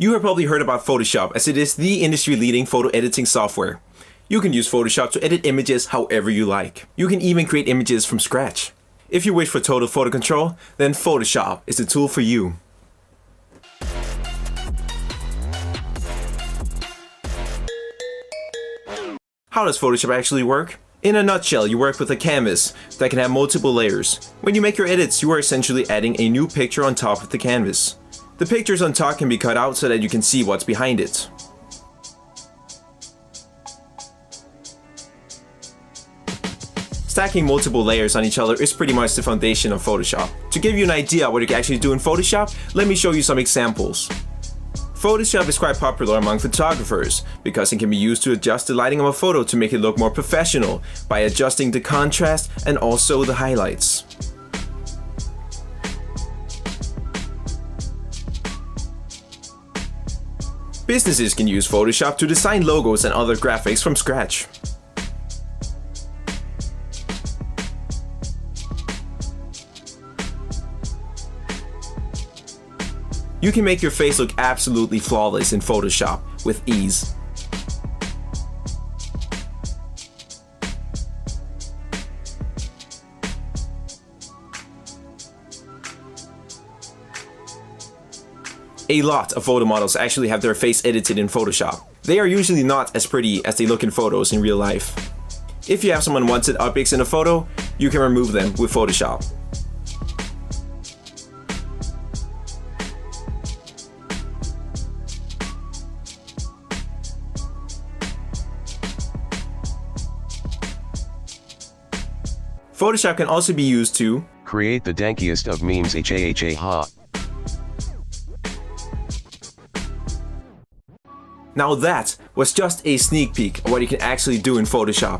You have probably heard about Photoshop, as it is the industry-leading photo editing software. You can use Photoshop to edit images however you like. You can even create images from scratch. If you wish for total photo control, then Photoshop is the tool for you. How does Photoshop actually work? In a nutshell, you work with a canvas that can have multiple layers. When you make your edits, you are essentially adding a new picture on top of the canvas. The pictures on top can be cut out so that you can see what's behind it. Stacking multiple layers on each other is pretty much the foundation of Photoshop. To give you an idea of what you can actually do in Photoshop, let me show you some examples. Photoshop is quite popular among photographers because it can be used to adjust the lighting of a photo to make it look more professional by adjusting the contrast and also the highlights. Businesses can use Photoshop to design logos and other graphics from scratch. You can make your face look absolutely flawless in Photoshop with ease. A lot of photo models actually have their face edited in Photoshop. They are usually not as pretty as they look in photos in real life. If you have some unwanted objects in a photo, you can remove them with Photoshop. Photoshop can also be used to create the dankiest of memes. Ha. Now that was just a sneak peek of what you can actually do in Photoshop.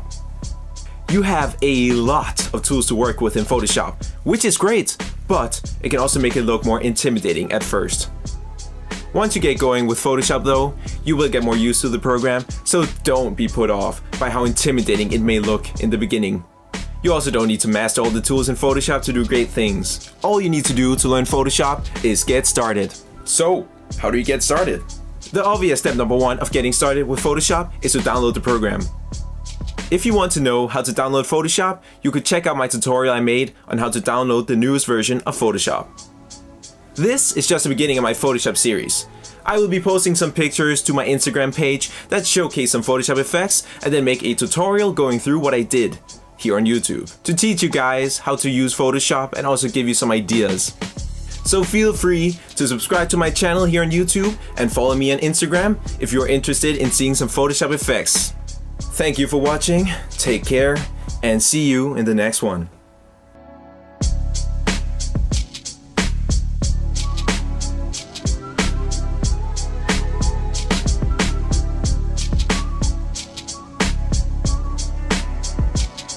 You have a lot of tools to work with in Photoshop, which is great, but it can also make it look more intimidating at first. Once you get going with Photoshop though, you will get more used to the program, so don't be put off by how intimidating it may look in the beginning. You also don't need to master all the tools in Photoshop to do great things. All you need to do to learn Photoshop is get started. So, how do you get started? The obvious step number one of getting started with Photoshop is to download the program. If you want to know how to download Photoshop, you could check out my tutorial I made on how to download the newest version of Photoshop. This is just the beginning of my Photoshop series. I will be posting some pictures to my Instagram page that showcase some Photoshop effects and then make a tutorial going through what I did here on YouTube to teach you guys how to use Photoshop and also give you some ideas. So feel free to subscribe to my channel here on YouTube and follow me on Instagram if you're interested in seeing some Photoshop effects. Thank you for watching, take care, and see you in the next one.